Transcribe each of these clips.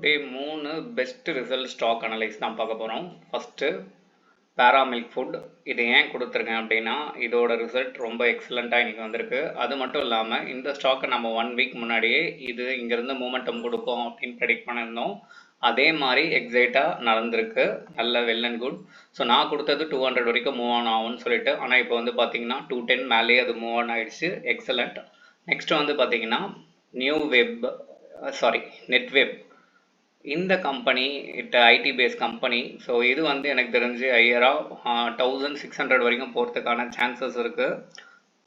Today 3 best result stock analyse தான் பார்க்க போகிறோம். ஃபஸ்ட்டு பேரா மில்க் ஃபுட். இது ஏன் கொடுத்துருக்கேன் அப்படின்னா, இதோட ரிசல்ட் ரொம்ப எக்ஸலண்ட்டாக இன்றைக்கி வந்திருக்கு. அது மட்டும் இல்லாமல் இந்த ஸ்டாக்கை நம்ம 1 வீக் முன்னாடியே இது இங்கேருந்து மூமெண்டம் கொடுக்கும் அப்படின்னு ப்ரெடிக்ட் பண்ணியிருந்தோம். அதே மாதிரி எக்ஸைட்டாக நடந்திருக்கு. நல்ல வெல் அண்ட் குட். ஸோ நான் கொடுத்தது 200 வரைக்கும் மூவ் ஆன் ஆகும்னு சொல்லிட்டு, ஆனால் இப்போ வந்து பார்த்தீங்கன்னா 210 மேலேயே அது மூவ் ஆன் ஆகிடுச்சு. எக்ஸலண்ட். நெக்ஸ்ட் வந்து பார்த்தீங்கன்னா நெட்வெப். இந்த company IT base company. So இது வந்து எனக்கு தெரிஞ்சு ஐயராக 1600 வரைக்கும் போகிறதுக்கான சான்சஸ் இருக்குது.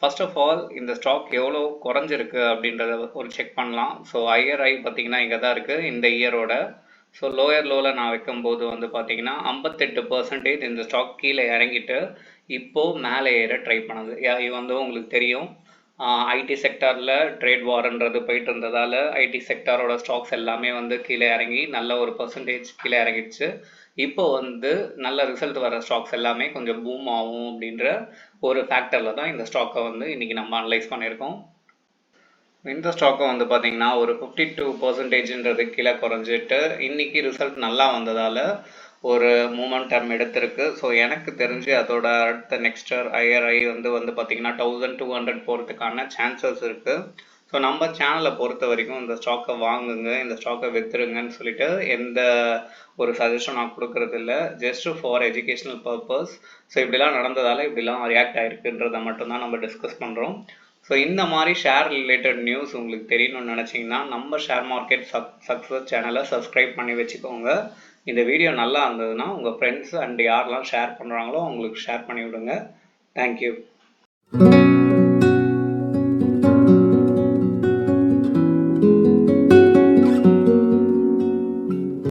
ஃபர்ஸ்ட் ஆஃப் ஆல் இந்த ஸ்டாக் எவ்வளோ குறைஞ்சிருக்கு அப்படின்றத ஒரு செக் பண்ணலாம். ஸோ ஐஆர்ஐ பார்த்தீங்கன்னா இங்கே தான் இருக்குது இந்த இயரோட. ஸோ லோயர் லோவில் நான் வைக்கும்போது வந்து பார்த்தீங்கன்னா 58% இந்த ஸ்டாக் கீழே இறங்கிட்டு இப்போது மேலே ஏற ட்ரை பண்ணுது. இது வந்து உங்களுக்கு தெரியும், ஐடி செக்டாரில் ட்ரேட் வார்ன்றது போயிட்டு இருந்ததால் ஐடி செக்டாரோட ஸ்டாக்ஸ் எல்லாமே வந்து கீழே இறங்கி நல்ல ஒரு பர்சன்டேஜ் கீழே இறங்கிடுச்சு. இப்போ வந்து நல்ல ரிசல்ட் வர ஸ்டாக்ஸ் எல்லாமே கொஞ்சம் பூம் ஆகும் அப்படின்ற ஒரு ஃபேக்டரில் தான் இந்த ஸ்டாக்கை வந்து இன்றைக்கி நம்ம அனலைஸ் பண்ணியிருக்கோம். இந்த ஸ்டாக்கை வந்து பார்த்தீங்கன்னா ஒரு 52%ன்றது கீழே குறைஞ்சிட்டு இன்றைக்கி ரிசல்ட் நல்லா வந்ததால் ஒரு மூமெண்டம் எடுத்திருக்கு. ஸோ எனக்கு தெரிஞ்சு அதோட அடுத்த நெக்ஸ்ட் ஐஆர்ஐ வந்து பார்த்தீங்கன்னா 1200 போகிறதுக்கான சான்சஸ் இருக்குது. ஸோ நம்ம சேனலை பொறுத்த வரைக்கும் இந்த ஸ்டாக்கை வாங்குங்க, இந்த ஸ்டாக்கை விற்றுருங்கன்னு சொல்லிட்டு எந்த ஒரு சஜஷன் நான் கொடுக்கறது இல்லை. Just for educational purpose. So இப்படிலாம் நடந்ததால் இப்படிலாம் ரியாக்ட் ஆகிருக்குன்றதை மட்டும்தான் நம்ம டிஸ்கஸ் பண்ணுறோம். ஸோ இந்த மாதிரி ஷேர் ரிலேட்டட் நியூஸ் உங்களுக்கு தெரியணும்னு நினச்சிங்கன்னா நம்ம ஷேர் மார்க்கெட் சக்ஸஸ் சேனலை சப்ஸ்கிரைப் பண்ணி வச்சுக்கோங்க. இந்த வீடியோ நல்லா இருந்ததுன்னா உங்கள் ஃப்ரெண்ட்ஸ் அண்ட் யாரெல்லாம் ஷேர் பண்ணுறாங்களோ அவங்களுக்கு ஷேர் பண்ணி விடுங்க. தேங்க்யூ.